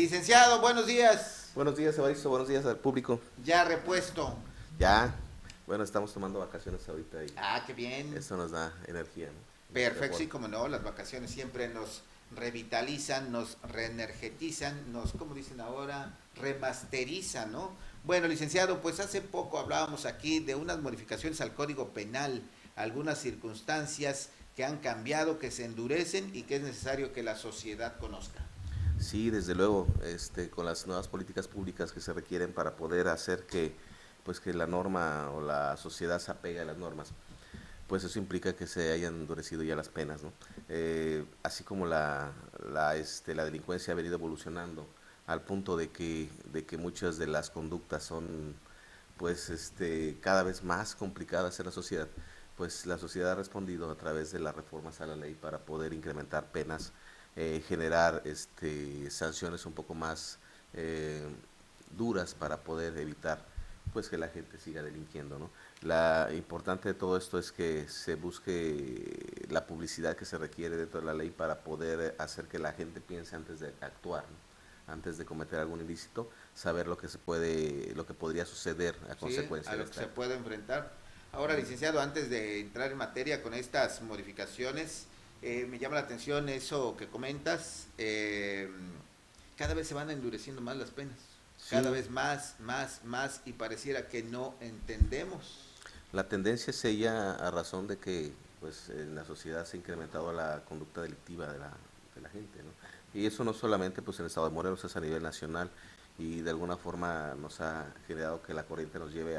Licenciado, buenos días. Buenos días, Evaristo, buenos días al público. Ya repuesto. Ya, bueno, estamos tomando vacaciones ahorita y Ah, qué bien. eso nos da energía, ¿no? De cierta Perfecto, sí, forma. como no, las vacaciones siempre nos revitalizan, nos reenergetizan, nos, como dicen ahora, remasterizan, ¿no? Bueno, licenciado, pues hace poco hablábamos aquí de unas modificaciones al Código Penal, algunas circunstancias que han cambiado, que se endurecen y que es necesario que la sociedad conozca. Sí, desde luego, con las nuevas políticas públicas que se requieren para poder hacer pues que la norma o la sociedad se apegue a las normas, pues eso implica que se hayan endurecido ya las penas, ¿no? Así como la delincuencia ha venido evolucionando al punto de que muchas de las conductas son pues cada vez más complicadas en la sociedad, pues la sociedad ha respondido a través de las reformas a la ley para poder incrementar penas, generar sanciones un poco más eh, duras para poder evitar pues que la gente siga delinquiendo, ¿no? La importante de todo esto es que se busque la publicidad que se requiere dentro de la ley para poder hacer que la gente piense antes de actuar, ¿no? Antes de cometer algún ilícito, saber lo que podría suceder a ¿Sí? A consecuencia de lo que este se acto. puede enfrentar. Ahora, licenciado, antes de entrar en materia con estas modificaciones, me llama la atención eso que comentas. Cada vez se van endureciendo más las penas. Cada Sí, vez más, más, más, y pareciera que no entendemos. la tendencia es ella a razón de que pues en la sociedad se ha incrementado la conducta delictiva de la gente, ¿no? Y eso no solamente pues en el estado de Morelos, es a nivel nacional y de alguna forma nos ha generado que la corriente nos lleve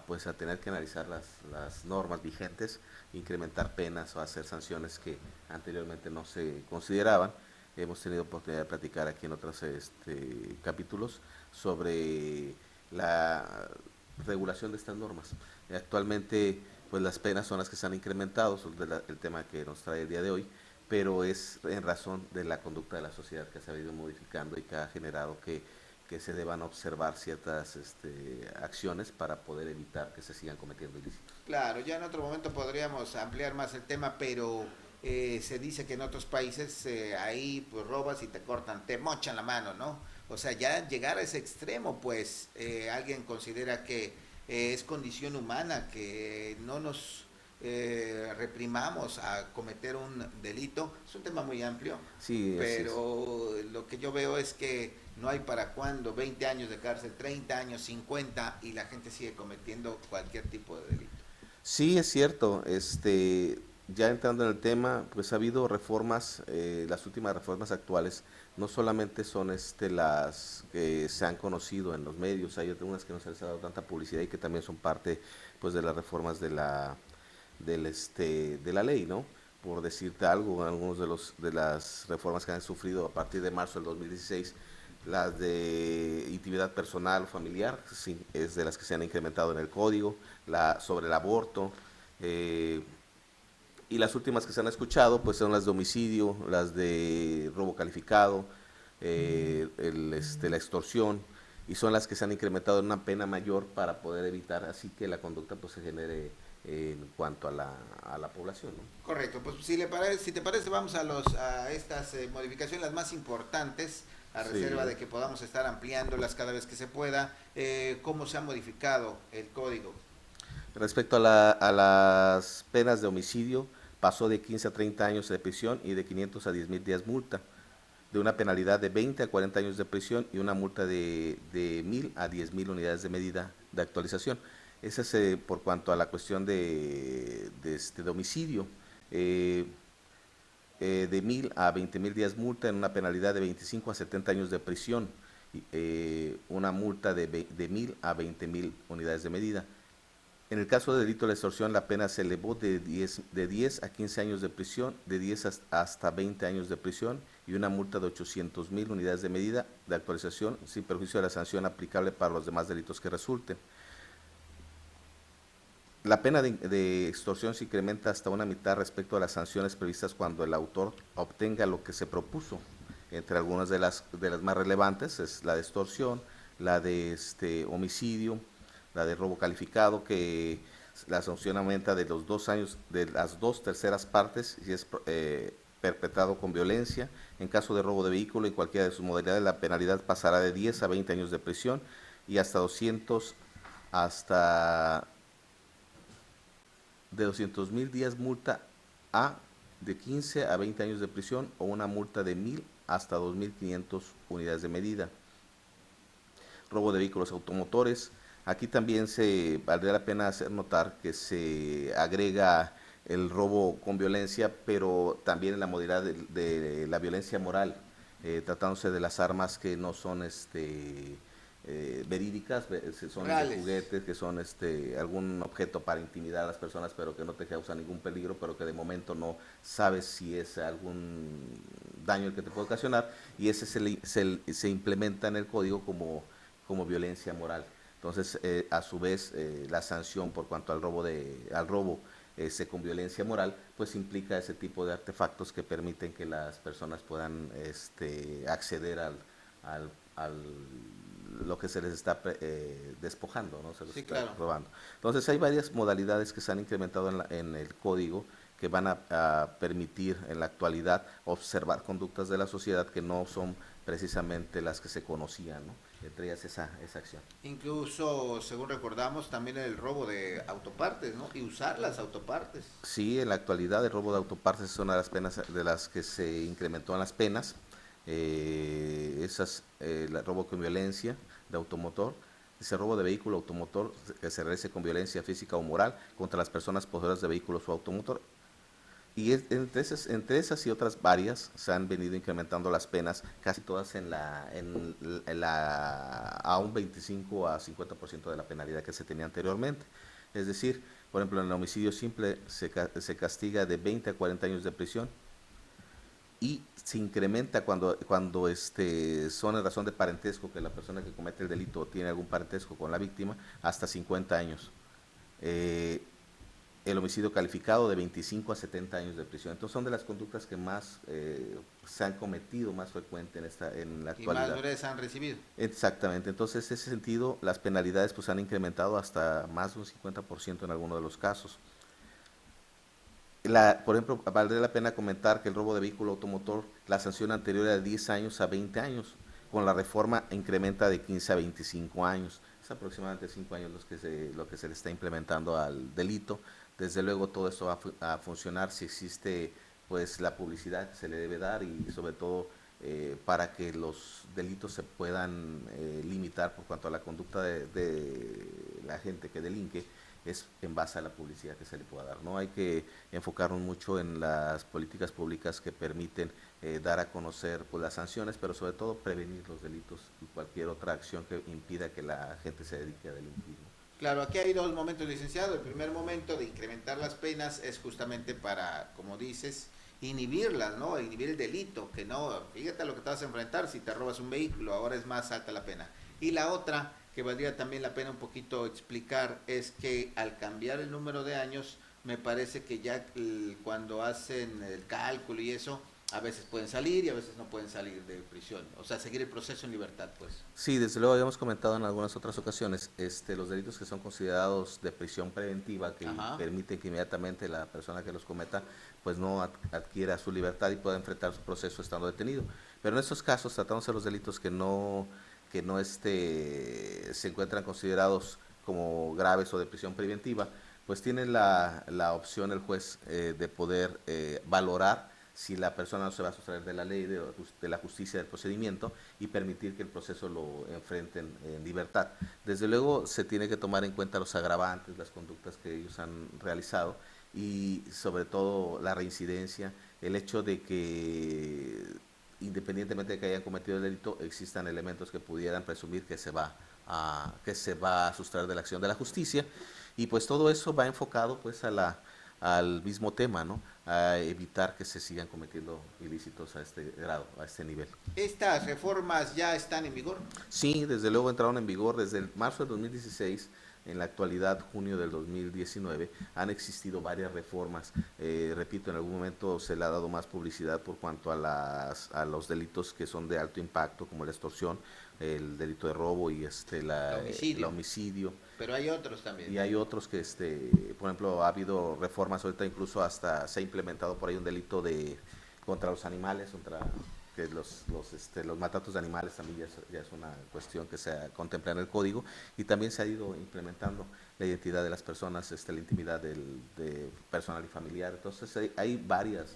pues a tener que analizar las normas vigentes, incrementar penas o hacer sanciones que anteriormente no se consideraban. Hemos tenido oportunidad de platicar aquí en otros capítulos sobre la regulación de estas normas. Actualmente, pues las penas son las que se han incrementado, son el tema que nos trae el día de hoy, pero es en razón de la conducta de la sociedad que se ha ido modificando y que ha generado que se deban observar ciertas acciones para poder evitar que se sigan cometiendo ilícitos. Claro, ya en otro momento podríamos ampliar más el tema, pero se dice que en otros países ahí pues robas y te cortan, te mochan la mano, ¿no? O sea, ya llegar a ese extremo, pues alguien considera que es condición humana, que no nos reprimamos a cometer un delito. Es un tema muy amplio, Sí, así es. pero lo que yo veo es que no hay para cuándo, 20 años de cárcel, 30 años, 50, y la gente sigue cometiendo cualquier tipo de delito. Sí, es cierto. Ya entrando en el tema, pues ha habido reformas, las últimas reformas actuales, no solamente son las que se han conocido en los medios, hay algunas que no se les ha dado tanta publicidad y que también son parte pues de las reformas de la ley, ¿no? Por decirte algo, algunos de las reformas que han sufrido a partir de marzo del 2016, las de intimidad personal o familiar, sí, es de las que se han incrementado en el código, sobre el aborto, eh, y las últimas que se han escuchado pues son las de homicidio, las de robo calificado, la extorsión, y son las que se han incrementado en una pena mayor para poder evitar así que la conducta pues se genere en cuanto a la población, ¿no? Correcto, pues si te parece, vamos a estas modificaciones las más importantes, a reserva Sí. de que podamos estar ampliándolas cada vez que se pueda. ¿Cómo se ha modificado el código? Respecto a las penas de homicidio, pasó de 15 a 30 años de prisión y de 500 a 10,000 días multa, de una penalidad de 20 a 40 años de prisión y una multa de 1,000 a 10,000 unidades de medida de actualización. Ese es por cuanto a la cuestión de homicidio. Eh, de 1,000 a 20,000 días multa en una penalidad de 25 a 70 años de prisión, una multa de 1,000 a 20,000 unidades de medida. En el caso de delito de extorsión, la pena se elevó de 10 a 15 años de prisión, de 10 hasta 20 años de prisión y una multa de 800,000 unidades de medida de actualización sin perjuicio de la sanción aplicable para los demás delitos que resulten. La pena de extorsión se incrementa hasta una mitad respecto a las sanciones previstas cuando el autor obtenga lo que se propuso. Entre algunas de las más relevantes es la de extorsión, la de homicidio, la de robo calificado, que la sanción aumenta de los 2 años, de las 2/3 partes, si es perpetrado con violencia. En caso de robo de vehículo y cualquiera de sus modalidades, la penalidad pasará de 10 a 20 años de prisión y hasta 200,000 días multa a de 15 a 20 años de prisión o una multa de 1,000 hasta 2,500 unidades de medida. Robo de vehículos automotores. Aquí también se valdría la pena hacer notar que se agrega el robo con violencia, pero también en la modalidad de la violencia moral, tratándose de las armas que no son verídicas, son de juguetes, que son algún objeto para intimidar a las personas, pero que no te causa ningún peligro, pero que de momento no sabes si es algún daño el que te puede ocasionar, y ese se implementa en el código como violencia moral. Entonces, a su vez, la sanción por cuanto al robo con violencia moral, pues implica ese tipo de artefactos que permiten que las personas puedan acceder al lo que se les está despojando, ¿no? Se les está robando. Entonces, hay varias modalidades que se han incrementado en el código que van a permitir en la actualidad observar conductas de la sociedad que no son precisamente las que se conocían, ¿no? Entre ellas esa acción. Incluso, según recordamos, también el robo de autopartes, ¿no? Y usar las autopartes. Sí, en la actualidad el robo de autopartes es una de las penas de las que se incrementó en las penas. El robo con violencia de automotor, ese robo de vehículo automotor que se realice con violencia física o moral contra las personas poseedoras de vehículos o automotor. Y entre esas y otras varias se han venido incrementando las penas, casi todas a un 25 a 50% de la penalidad que se tenía anteriormente. Es decir, por ejemplo, en el homicidio simple se castiga de 20 a 40 años de prisión y se incrementa cuando son en razón de parentesco, que la persona que comete el delito tiene algún parentesco con la víctima, hasta 50 años. El homicidio calificado de 25 a 70 años de prisión. Entonces son de las conductas que más se han cometido, más frecuente en la actualidad. Y más dureza han recibido. Exactamente. Entonces, en ese sentido, las penalidades pues han incrementado hasta más de un 50% en algunos de los casos. Por ejemplo, valdría la pena comentar que el robo de vehículo automotor, la sanción anterior era de 10 años a 20 años. Con la reforma incrementa de 15 a 25 años. Es aproximadamente 5 años lo que se le está implementando al delito. Desde luego todo esto va a funcionar si existe pues la publicidad que se le debe dar y sobre todo para que los delitos se puedan limitar por cuanto a la conducta de la gente que delinque, es en base a la publicidad que se le pueda dar. No hay que enfocarnos mucho en las políticas públicas que permiten dar a conocer pues, las sanciones, pero sobre todo prevenir los delitos y cualquier otra acción que impida que la gente se dedique a delinquir. Claro, aquí hay dos momentos, licenciado. El primer momento de incrementar las penas es justamente para, como dices, inhibirlas, ¿no? Inhibir el delito, que no, fíjate a lo que te vas a enfrentar si te robas un vehículo, ahora es más alta la pena. Y la otra, que valdría también la pena un poquito explicar, es que al cambiar el número de años, me parece que ya cuando hacen el cálculo y eso, a veces pueden salir y a veces no pueden salir de prisión. O sea, seguir el proceso en libertad, pues. Sí, desde luego habíamos comentado en algunas otras ocasiones, los delitos que son considerados de prisión preventiva, que permiten que inmediatamente la persona que los cometa, pues no adquiera su libertad y pueda enfrentar su proceso estando detenido. Pero en estos casos, tratándose de los delitos que no se encuentran considerados como graves o de prisión preventiva, pues tiene la opción el juez de poder valorar si la persona no se va a sustraer de la ley, de la justicia del procedimiento y permitir que el proceso lo enfrenten en libertad. Desde luego se tiene que tomar en cuenta los agravantes, las conductas que ellos han realizado y sobre todo la reincidencia, el hecho de que independientemente de que hayan cometido el delito, existan elementos que pudieran presumir que se va a sustraer de la acción de la justicia, y pues todo eso va enfocado pues al mismo tema, ¿no? A evitar que se sigan cometiendo ilícitos a este grado, a este nivel. ¿Estas reformas ya están en vigor? Sí, desde luego entraron en vigor desde el marzo de 2016. En la actualidad, junio del 2019, han existido varias reformas. Repito, en algún momento se le ha dado más publicidad por cuanto a los delitos que son de alto impacto, como la extorsión, el delito de robo y el homicidio. Pero hay otros también. Y hay otros que, por ejemplo, ha habido reformas ahorita, incluso hasta se ha implementado por ahí un delito de contra los animales, contra que los maltratos de animales también ya es una cuestión que se contempla en el código, y también se ha ido implementando la identidad de las personas, la intimidad de personal y familiar. Entonces hay varias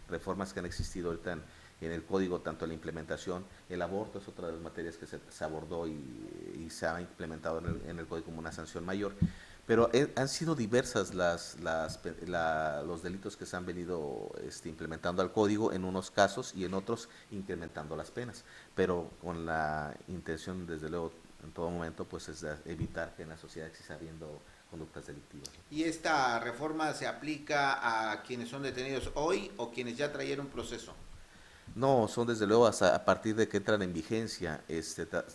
reformas que han existido ahorita en el código, tanto en la implementación. El aborto es otra de las materias que se abordó y se ha implementado en el código como una sanción mayor. Pero han sido diversas los delitos que se han venido implementando al código en unos casos, y en otros incrementando las penas, pero con la intención, desde luego, en todo momento, pues es de evitar que en la sociedad exista habiendo conductas delictivas. ¿Y esta reforma se aplica a quienes son detenidos hoy o quienes ya trajeron proceso? No, son desde luego hasta a partir de que entran en vigencia.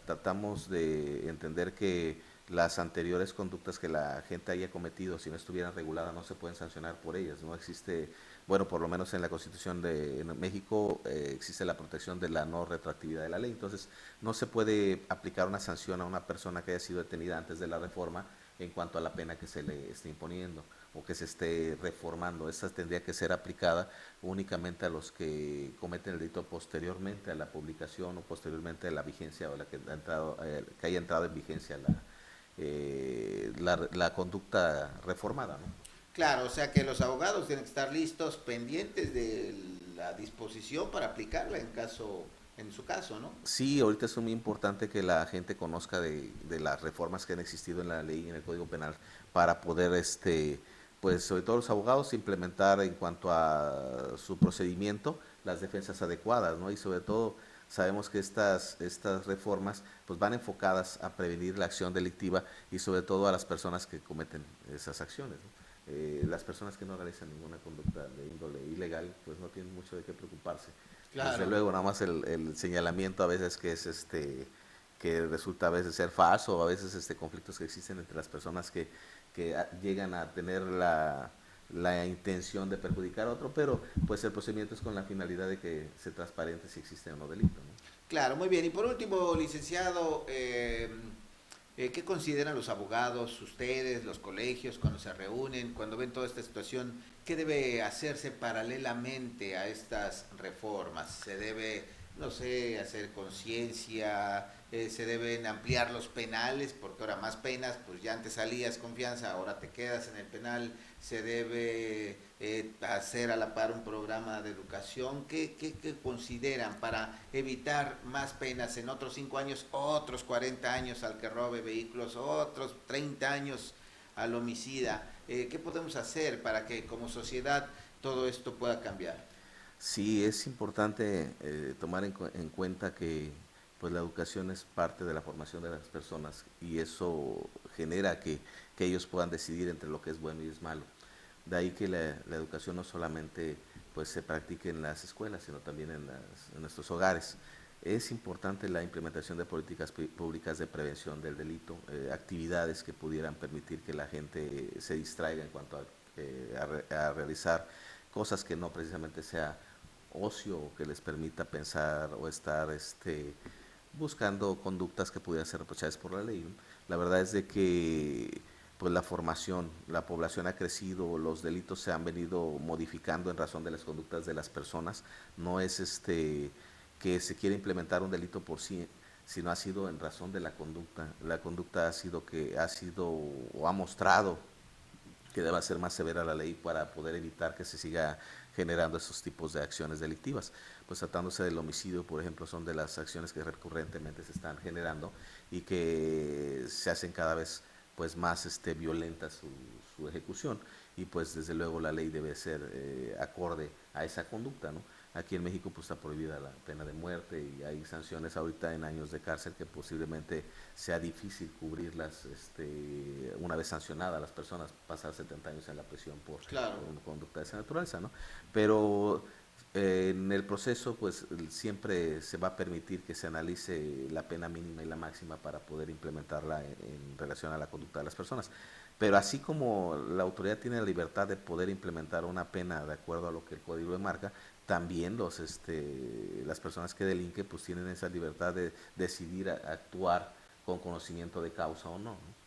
Tratamos de entender que las anteriores conductas que la gente haya cometido, si no estuvieran reguladas, no se pueden sancionar por ellas. No existe, bueno, por lo menos en la Constitución de México existe la protección de la no retroactividad de la ley. Entonces, no se puede aplicar una sanción a una persona que haya sido detenida antes de la reforma en cuanto a la pena que se le esté imponiendo o que se esté reformando. Esta tendría que ser aplicada únicamente a los que cometen el delito posteriormente a la publicación o posteriormente a la vigencia, o la que haya entrado en vigencia la conducta reformada, ¿no? Claro, o sea que los abogados tienen que estar listos, pendientes de la disposición para aplicarla en su caso, ¿no? Sí, ahorita es muy importante que la gente conozca de las reformas que han existido en la ley y en el Código Penal para poder, pues sobre todo los abogados, implementar en cuanto a su procedimiento las defensas adecuadas, ¿no? Y sobre todo sabemos que estas reformas pues van enfocadas a prevenir la acción delictiva y sobre todo a las personas que cometen esas acciones, ¿no? Las personas que no realizan ninguna conducta de índole ilegal pues no tienen mucho de qué preocuparse. Desde Claro. luego, nada más el señalamiento a veces que es que resulta a veces ser falso, o a veces conflictos que existen entre las personas que llegan a tener la intención de perjudicar a otro, pero pues el procedimiento es con la finalidad de que se transparente si existe o no delito, ¿no? Claro, muy bien. Y por último, licenciado, ¿qué consideran los abogados, ustedes, los colegios, cuando se reúnen, cuando ven toda esta situación? ¿Qué debe hacerse paralelamente a estas reformas? ¿Se debe, no sé, hacer conciencia? ¿Se deben ampliar los penales? Porque ahora más penas, pues ya antes salías confianza, ahora te quedas en el penal. ¿Se debe hacer a la par un programa de educación? ¿Qué consideran para evitar más penas en otros 5 años, otros 40 años al que robe vehículos, otros 30 años al homicida? ¿Qué podemos hacer para que como sociedad todo esto pueda cambiar? Sí, es importante tomar en cuenta que pues la educación es parte de la formación de las personas, y eso genera que ellos puedan decidir entre lo que es bueno y es malo. De ahí que la educación no solamente pues se practique en las escuelas, sino también en nuestros hogares. Es importante la implementación de políticas públicas de prevención del delito, actividades que pudieran permitir que la gente se distraiga en cuanto a realizar cosas que no precisamente sea ocio, o que les permita pensar o estar buscando conductas que pudieran ser reprochadas por la ley, ¿no? La verdad es de que pues la formación, la población ha crecido, los delitos se han venido modificando en razón de las conductas de las personas. No es que se quiere implementar un delito por sí, sino ha sido en razón de la conducta. La conducta ha sido o ha mostrado que deba ser más severa la ley para poder evitar que se siga generando esos tipos de acciones delictivas. Pues tratándose del homicidio, por ejemplo, son de las acciones que recurrentemente se están generando y que se hacen cada vez pues más violenta su ejecución, y pues desde luego la ley debe ser acorde a esa conducta, ¿no? Aquí en México pues está prohibida la pena de muerte y hay sanciones ahorita en años de cárcel que posiblemente sea difícil cubrirlas una vez sancionadas las personas, pasar 70 años en la prisión Claro. por una conducta de esa naturaleza, ¿no? Pero en el proceso pues siempre se va a permitir que se analice la pena mínima y la máxima para poder implementarla en relación a la conducta de las personas. Pero así como la autoridad tiene la libertad de poder implementar una pena de acuerdo a lo que el código marca, también las personas que delinquen pues tienen esa libertad de decidir actuar con conocimiento de causa o no, ¿no?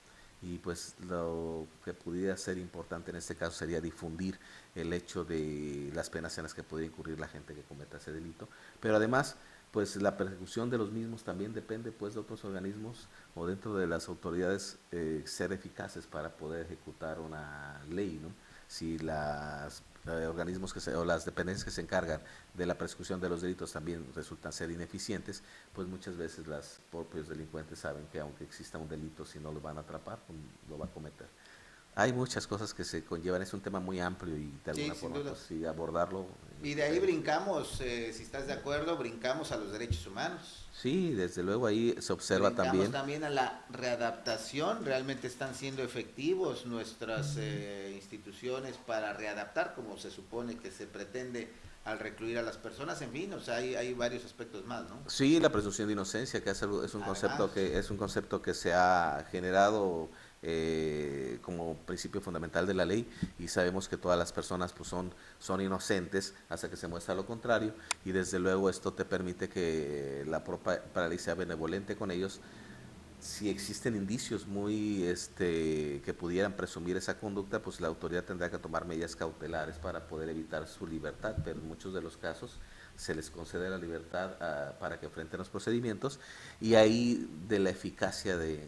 y pues lo que pudiera ser importante en este caso sería difundir el hecho de las penas en las que puede incurrir la gente que cometa ese delito, pero además pues la persecución de los mismos también depende pues de otros organismos o dentro de las autoridades ser eficaces para poder ejecutar una ley, ¿no? Si las organismos o las dependencias que se encargan de la persecución de los delitos también resultan ser ineficientes, pues muchas veces los propios delincuentes saben que aunque exista un delito, si no lo van a atrapar, pues lo va a cometer. Hay muchas cosas que se conllevan, es un tema muy amplio y de alguna forma pues, sí, abordarlo. Y de ahí brincamos, si estás de acuerdo, brincamos a los derechos humanos. Sí, desde luego ahí se observa también a la readaptación, realmente están siendo efectivos nuestras instituciones para readaptar como se supone que se pretende al recluir a las personas, en fin, o sea, hay varios aspectos más, ¿no? Sí, la presunción de inocencia, que es un concepto que se ha generado como principio fundamental de la ley y sabemos que todas las personas pues son inocentes hasta que se muestra lo contrario y desde luego esto te permite que la propia ley sea benevolente con ellos. Si existen indicios muy que pudieran presumir esa conducta, pues la autoridad tendrá que tomar medidas cautelares para poder evitar su libertad, pero en muchos de los casos se les concede la libertad para que enfrenten los procedimientos y ahí de la eficacia del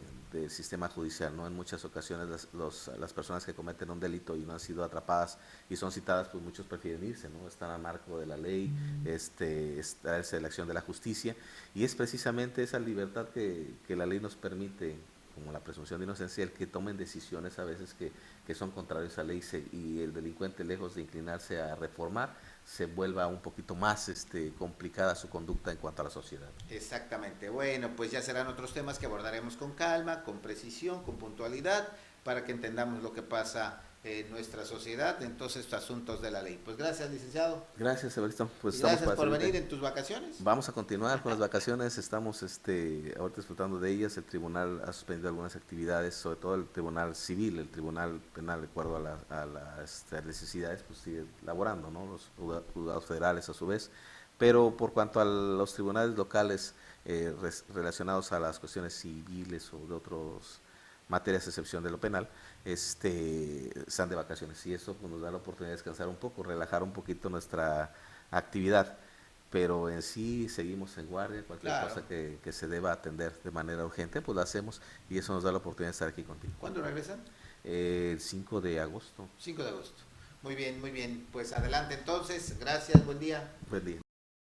sistema judicial, ¿no? En muchas ocasiones las personas que cometen un delito y no han sido atrapadas y son citadas, pues muchos prefieren irse, ¿no? Están al marco de la ley, está la acción de la justicia y es precisamente esa libertad que la ley nos permite, como la presunción de inocencia, el que tomen decisiones a veces que son contrarias a la ley y el delincuente, lejos de inclinarse a reformar, se vuelva un poquito más complicada su conducta en cuanto a la sociedad. Exactamente. Bueno, pues ya serán otros temas que abordaremos con calma, con precisión, con puntualidad, para que entendamos lo que pasa en nuestra sociedad, en todos estos asuntos de la ley. Pues gracias, licenciado. Gracias, Evaristo. Pues gracias por venir en tus vacaciones. Vamos a continuar con las vacaciones, estamos ahorita disfrutando de ellas. El tribunal ha suspendido algunas actividades, sobre todo el tribunal civil, el tribunal penal, de acuerdo a las necesidades, pues sigue laborando, ¿no? Los juzgados federales a su vez, pero por cuanto a los tribunales locales relacionados a las cuestiones civiles o de otros materias de excepción de lo penal, están de vacaciones y eso pues, nos da la oportunidad de descansar un poco, relajar un poquito nuestra actividad, pero en sí seguimos en guardia, cualquier cosa que se deba atender de manera urgente, pues la hacemos y eso nos da la oportunidad de estar aquí contigo. ¿Cuándo regresan? El 5 de agosto. 5 de agosto. Muy bien, pues adelante entonces, gracias, buen día. Buen día.